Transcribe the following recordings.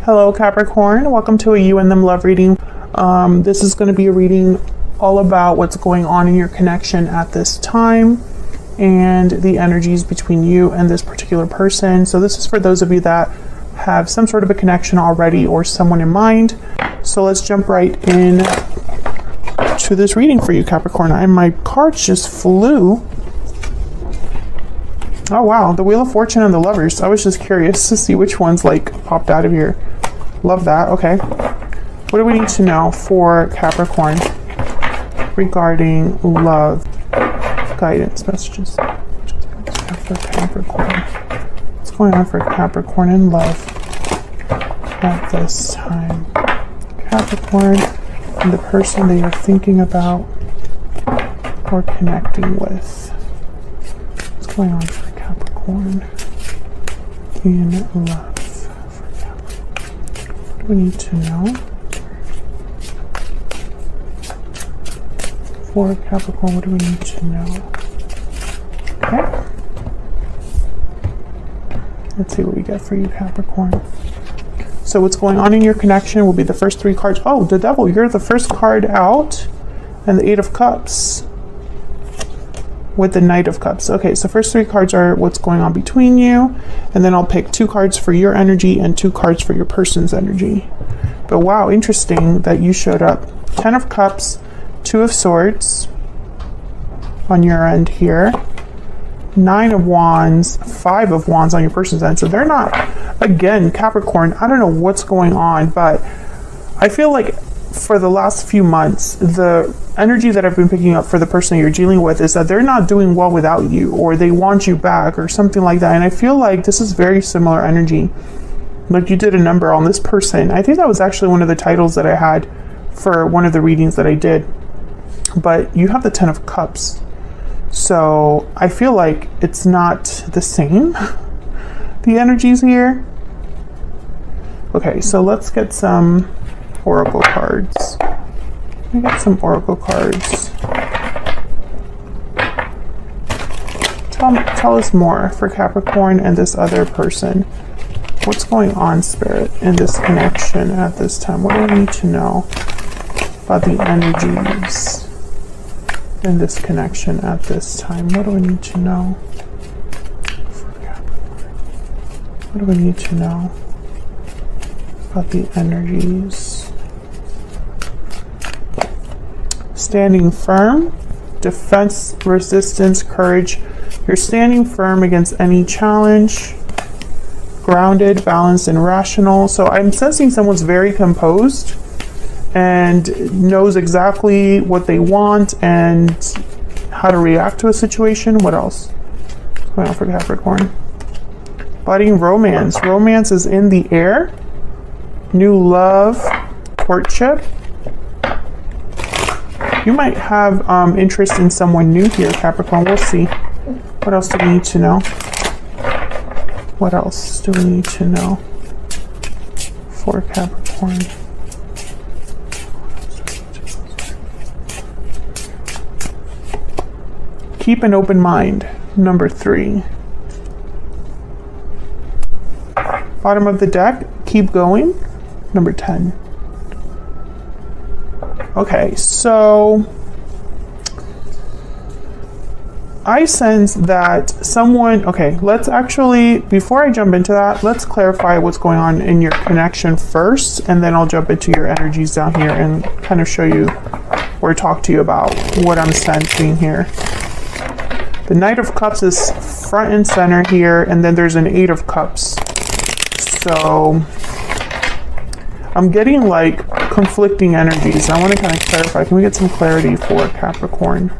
Hello Capricorn, welcome to a You and Them Love reading. This is going to be a reading all about what's going on in your connection at this time and the energies between you and this particular person. So this is for those of you that have some sort of a connection already or someone in mind. So let's jump right in to this reading for you, Capricorn. My cards just flew. Oh wow, the Wheel of Fortune and the Lovers. I was just curious to see which ones like popped out of here. Love that. Okay. What do we need to know for Capricorn regarding love? Guidance messages. For Capricorn. What's going on for Capricorn in love at this time? Capricorn and the person that you're thinking about or connecting with. What's going on for Capricorn in love? What do we need to know for Capricorn? What do we need to know? Okay. Let's see what we get for you, Capricorn. So what's going on in your connection will be the first three cards. Oh, the Devil, you're the first card out, and the Eight of Cups with the Knight of Cups. Okay, so first three cards are what's going on between you, and then I'll pick 2 cards for your energy and 2 cards for your person's energy. But wow, interesting that you showed up. 10 of Cups, 2 of Swords on your end here, 9 of Wands, 5 of Wands on your person's end. So they're not, again, Capricorn, I don't know what's going on, but I feel like for the last few months, the energy that I've been picking up for the person you're dealing with is that they're not doing well without you, or they want you back or something like that. And I feel like this is very similar energy. Like you did a number on this person. I think that was actually one of the titles that I had for one of the readings that I did. But you have the 10 of Cups. So I feel like it's not the same, the energies here. Okay, so let's get some Oracle cards. Let me get some Oracle cards. Tell us more for Capricorn and this other person. What's going on, Spirit, in this connection at this time? What do we need to know about the energies in this connection at this time? What do we need to know for Capricorn? What do we need to know about the energies? Standing firm, defense, resistance, courage. You're standing firm against any challenge. Grounded, balanced, and rational. So I'm sensing someone's very composed and knows exactly what they want and how to react to a situation. What else? What's going on for Capricorn? Budding romance. Romance is in the air. New love, courtship. You might have interest in someone new here, Capricorn. We'll see. What else do we need to know? What else do we need to know for Capricorn? Keep an open mind, number 3. Bottom of the deck, keep going, number 10. Okay, so I sense that someone, okay, let's actually, before I jump into that, let's clarify what's going on in your connection first, and then I'll jump into your energies down here and kind of show you or talk to you about what I'm sensing here. The Knight of Cups is front and center here, and then there's an 8 of Cups. So I'm getting like conflicting energies. I want to kind of clarify. Can we get some clarity for Capricorn?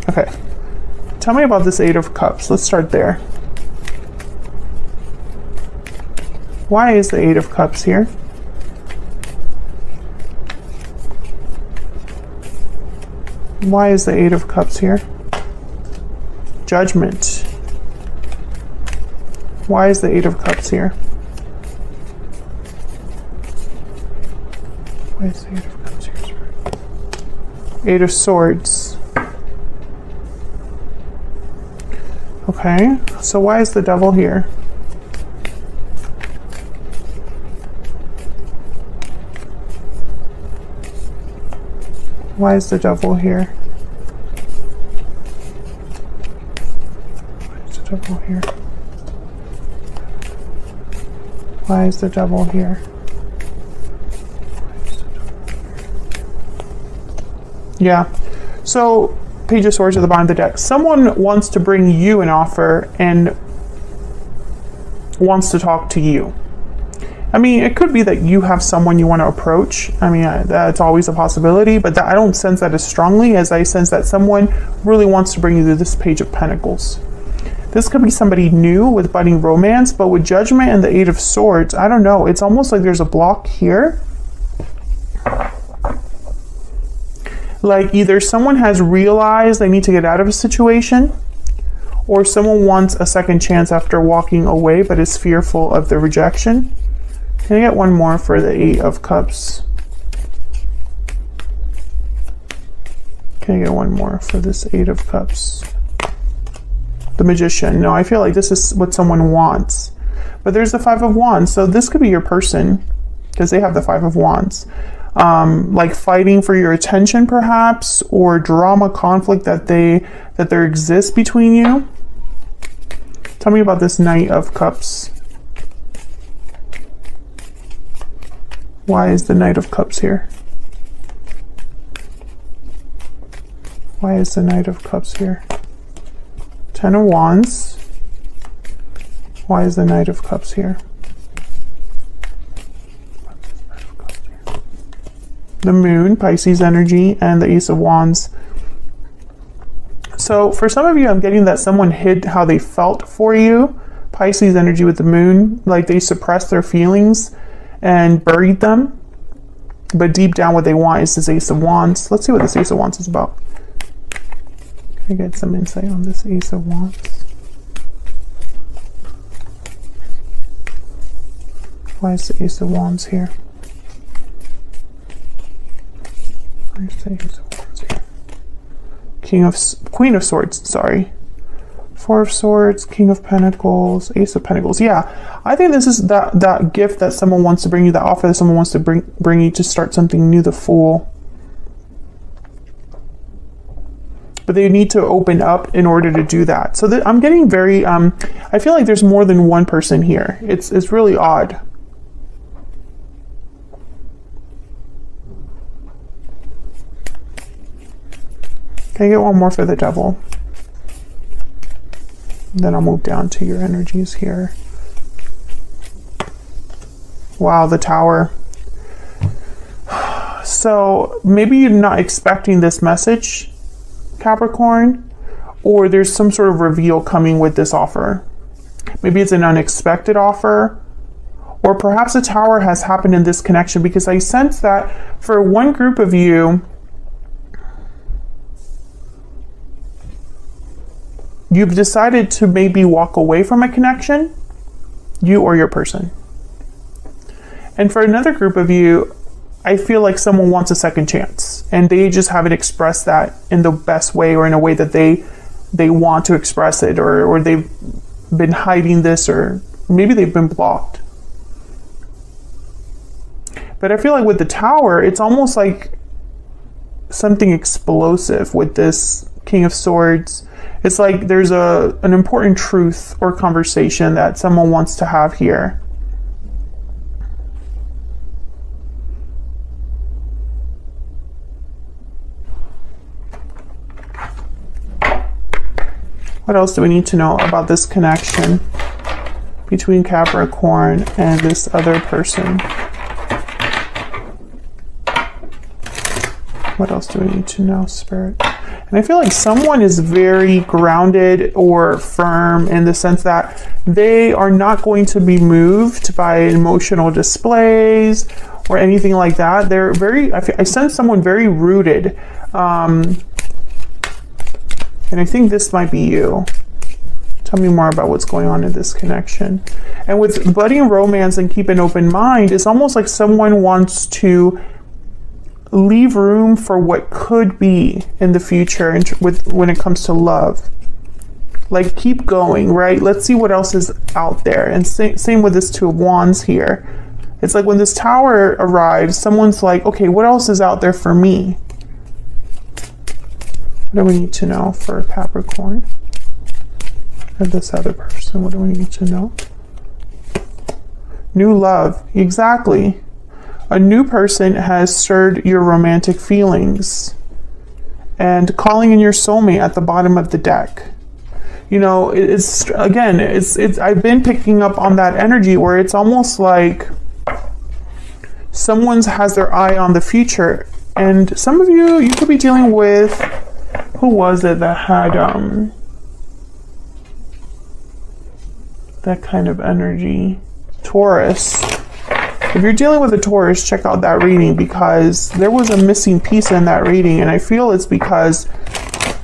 Okay. Tell me about this 8 of Cups. Let's start there. Why is the 8 of Cups here? Why is the 8 of Cups here? Judgment. Why is the 8 of Cups here? Why is the 8 of Cups here? 8 of Swords. Okay, so why is the Devil here? Why is the devil here? Why is the devil here? Why is the devil here? Yeah. So, Page of Swords at the bottom of the deck. Someone wants to bring you an offer and wants to talk to you. I mean, it could be that you have someone you want to approach. I mean, that's always a possibility, but I don't sense that as strongly as I sense that someone really wants to bring you to this Page of Pentacles. This could be somebody new with budding romance, but with Judgment and the Eight of Swords, I don't know. It's almost like there's a block here. Like either someone has realized they need to get out of a situation, or someone wants a second chance after walking away but is fearful of the rejection. Can I get one more for the Eight of Cups? Can I get one more for this Eight of Cups? The Magician. No, I feel like this is what someone wants. But there's the Five of Wands. So this could be your person because they have the Five of Wands. Like fighting for your attention perhaps, or drama, conflict that there exists between you. Tell me about this Knight of Cups. Why is the Knight of Cups here? Why is the Knight of Cups here? Ten of Wands. Why is the Knight of Cups here? The Moon, Pisces energy, and the Ace of Wands. So for some of you, I'm getting that someone hid how they felt for you. Pisces energy with the Moon, like they suppressed their feelings and buried them. But deep down what they want is this Ace of Wands. Let's see what this Ace of Wands is about. Can I get some insight on this Ace of Wands? Why is the Ace of Wands here? Where's the Ace of Wands here? Queen of Swords, sorry. Four of Swords, King of Pentacles, Ace of Pentacles. Yeah, I think this is that gift that someone wants to bring you, that offer that someone wants to bring you to start something new, the Fool. But they need to open up in order to do that. So I'm getting very, I feel like there's more than one person here. It's really odd. Can I get one more for the Devil? Then I'll move down to your energies here. Wow, the Tower. So maybe you're not expecting this message, Capricorn, or there's some sort of reveal coming with this offer. Maybe it's an unexpected offer, or perhaps a Tower has happened in this connection, because I sense that for one group of you, you've decided to maybe walk away from a connection, you or your person. And for another group of you, I feel like someone wants a second chance and they just haven't expressed that in the best way, or in a way that they want to express it, or they've been hiding this, or maybe they've been blocked. But I feel like with the Tower, it's almost like something explosive with this King of Swords. It's like there's an important truth or conversation that someone wants to have here. What else do we need to know about this connection between Capricorn and this other person? What else do we need to know, Spirit? And I feel like someone is very grounded or firm in the sense that they are not going to be moved by emotional displays or anything like that. They're very, I sense someone very rooted. And I think this might be you. Tell me more about what's going on in this connection. And with budding romance and keep an open mind, it's almost like someone wants to leave room for what could be in the future when it comes to love. Like, keep going, right? Let's see what else is out there. And same with this Two of Wands here. It's like when this Tower arrives, someone's like, okay, what else is out there for me? What do we need to know for Capricorn? Or this other person, what do we need to know? New love, exactly. A new person has stirred your romantic feelings. And calling in your soulmate at the bottom of the deck. You know, it's again, it's I've been picking up on that energy where it's almost like someone has their eye on the future. And some of you could be dealing with, who was it that had that kind of energy? Taurus. If you're dealing with a Taurus, check out that reading, because there was a missing piece in that reading, and I feel it's because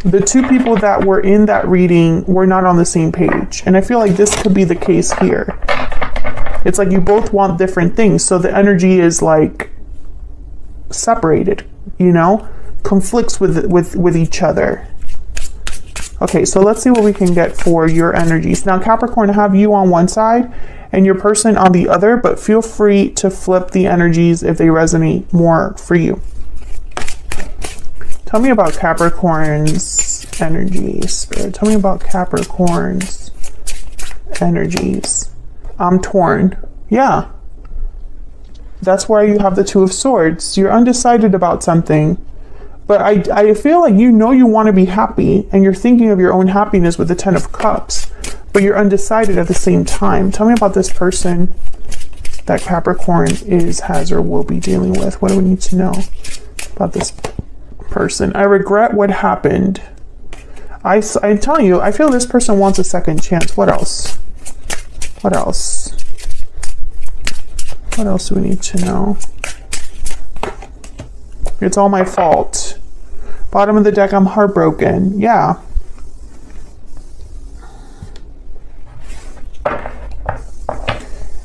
the two people that were in that reading were not on the same page. And I feel like this could be the case here. It's like you both want different things, so the energy is like separated, you know, conflicts with each other. Okay, so let's see what we can get for your energies. Now, Capricorn, I have you on one side and your person on the other, but feel free to flip the energies if they resonate more for you. Tell me about Capricorn's energies, Spirit. Tell me about Capricorn's energies. I'm torn. Yeah. That's why you have the Two of Swords. You're undecided about something. But I feel like you know you want to be happy, and you're thinking of your own happiness with the Ten of Cups, but you're undecided at the same time. Tell me about this person that Capricorn has, or will be dealing with. What do we need to know about this person? I regret what happened. I'm telling you, I feel this person wants a second chance. What else? What else? What else do we need to know? It's all my fault. Bottom of the deck, I'm heartbroken. Yeah.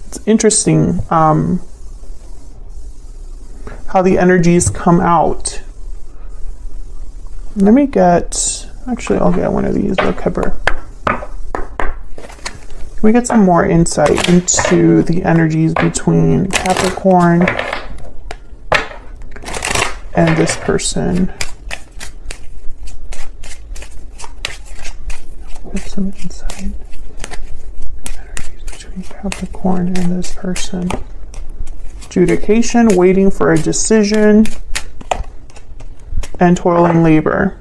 It's interesting how the energies come out. Let me get, actually I'll get one of these, look, Kipper. Can we get some more insight into the energies between Capricorn and this person? Get some insight. Energies between Capricorn and this person. Adjudication, waiting for a decision, and toiling labor.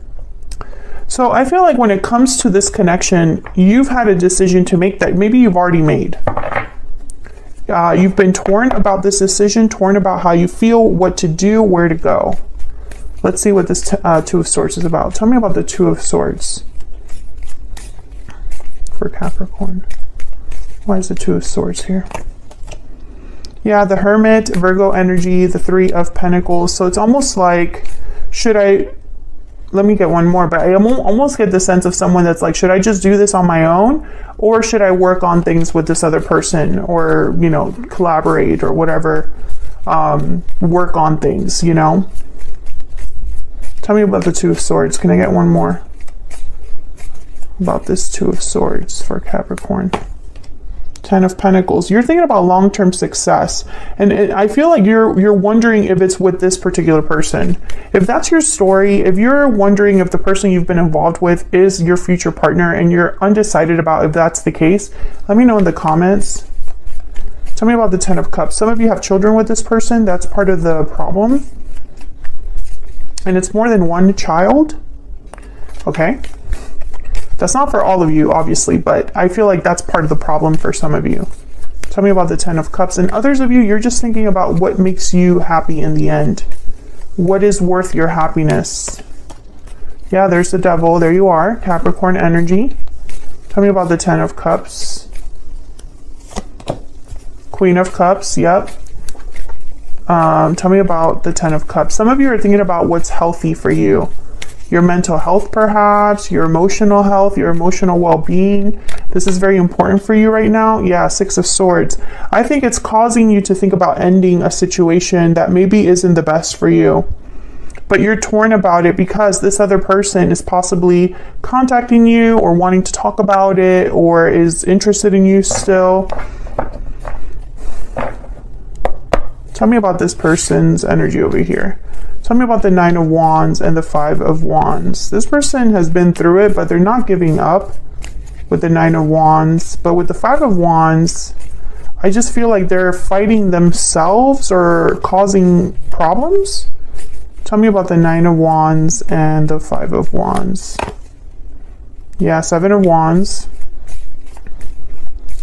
So I feel like when it comes to this connection, you've had a decision to make that maybe you've already made. You've been torn about this decision, torn about how you feel, what to do, where to go. Let's see what this Two of Swords is about. Tell me about the Two of Swords for Capricorn. Why is the Two of Swords here? Yeah, the Hermit, Virgo energy, the Three of Pentacles. So it's almost like, should I... Let me get one more, but I almost get the sense of someone that's like, should I just do this on my own? Or should I work on things with this other person, or, you know, collaborate or whatever, work on things, you know? Tell me about the Two of Swords. Can I get one more about this Two of Swords for Capricorn? Ten of Pentacles. You're thinking about long-term success, and I feel like you're wondering if it's with this particular person. If that's your story, if you're wondering if the person you've been involved with is your future partner and you're undecided about if that's the case, let me know in the comments. Tell me about the Ten of Cups. Some of you have children with this person. That's part of the problem. And it's more than one child. Okay. That's not for all of you, obviously, but I feel like that's part of the problem for some of you. Tell me about the Ten of Cups. And others of you, you're just thinking about what makes you happy in the end. What is worth your happiness? Yeah, there's the Devil. There you are. Capricorn energy. Tell me about the Ten of Cups. Queen of Cups. Yep. Tell me about the Ten of Cups. Some of you are thinking about what's healthy for you. Your mental health, perhaps, your emotional health, your emotional well-being. This is very important for you right now. Yeah, Six of Swords. I think it's causing you to think about ending a situation that maybe isn't the best for you. But you're torn about it because this other person is possibly contacting you or wanting to talk about it or is interested in you still. Tell me about this person's energy over here. Tell me about the Nine of Wands and the Five of Wands. This person has been through it, but they're not giving up with the Nine of Wands. But with the Five of Wands, I just feel like they're fighting themselves or causing problems. Tell me about the Nine of Wands and the Five of Wands. Yeah, Seven of Wands.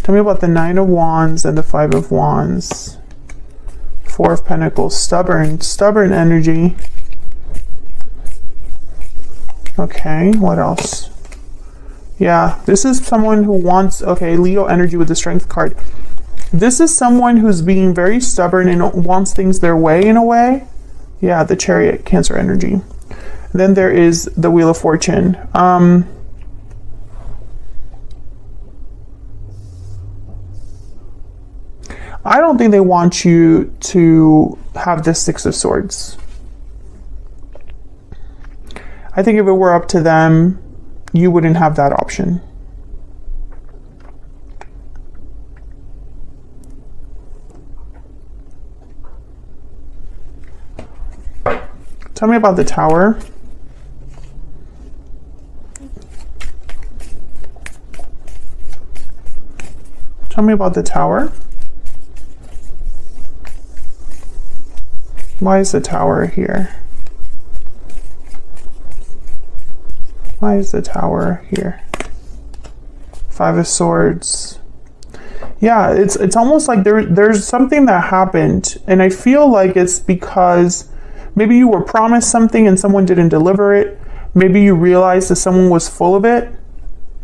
Tell me about the Nine of Wands and the Five of Wands. Four of Pentacles, stubborn energy. Okay, what else? Yeah, this is someone who wants, okay, Leo energy with the Strength card. This is someone who's being very stubborn and wants things their way in a way. Yeah, the Chariot, Cancer energy. Then there is the Wheel of Fortune. I don't think they want you to have this Six of Swords. I think if it were up to them, you wouldn't have that option. Tell me about the Tower. Tell me about the Tower. Why is the Tower here? Why is the Tower here? Five of Swords. Yeah, it's almost like there's something that happened, and I feel like it's because maybe you were promised something and someone didn't deliver it. Maybe you realized that someone was full of it.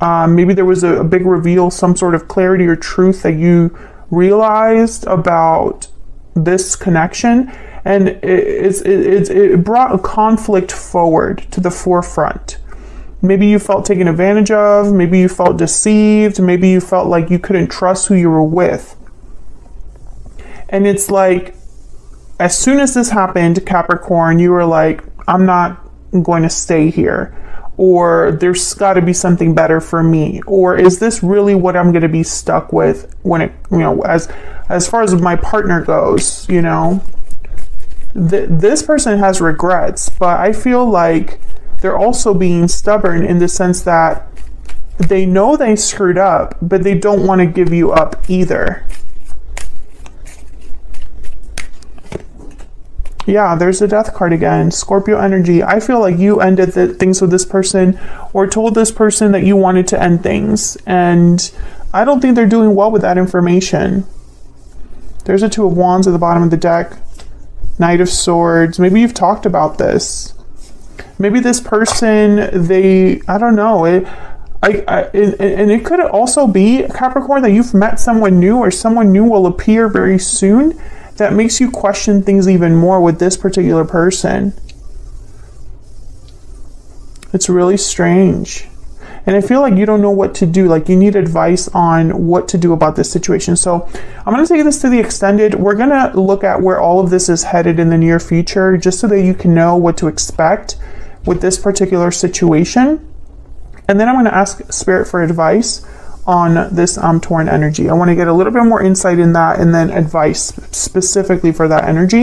Maybe there was a big reveal, some sort of clarity or truth that you realized about this connection. And it brought a conflict forward to the forefront. Maybe you felt taken advantage of. Maybe you felt deceived. Maybe you felt like you couldn't trust who you were with. And it's like, as soon as this happened, Capricorn, you were like, I'm not going to stay here. Or there's got to be something better for me. Or is this really what I'm going to be stuck with when it, as far as my partner goes, this person has regrets, but I feel like they're also being stubborn in the sense that they know they screwed up, but they don't want to give you up either. Yeah, there's the Death card again. Scorpio energy. I feel like you ended things with this person or told this person that you wanted to end things. And I don't think they're doing well with that information. There's a Two of Wands at the bottom of the deck. Knight of Swords. Maybe you've talked about this. Maybe this person, I don't know. And it could also be, Capricorn, that you've met someone new or someone new will appear very soon that makes you question things even more with this particular person. It's really strange. And I feel like you don't know what to do. Like you need advice on what to do about this situation. So I'm going to take this to the extended. We're going to look at where all of this is headed in the near future, just so that you can know what to expect with this particular situation. And then I'm going to ask Spirit for advice on this Tauran energy. I want to get a little bit more insight in that and then advice specifically for that energy.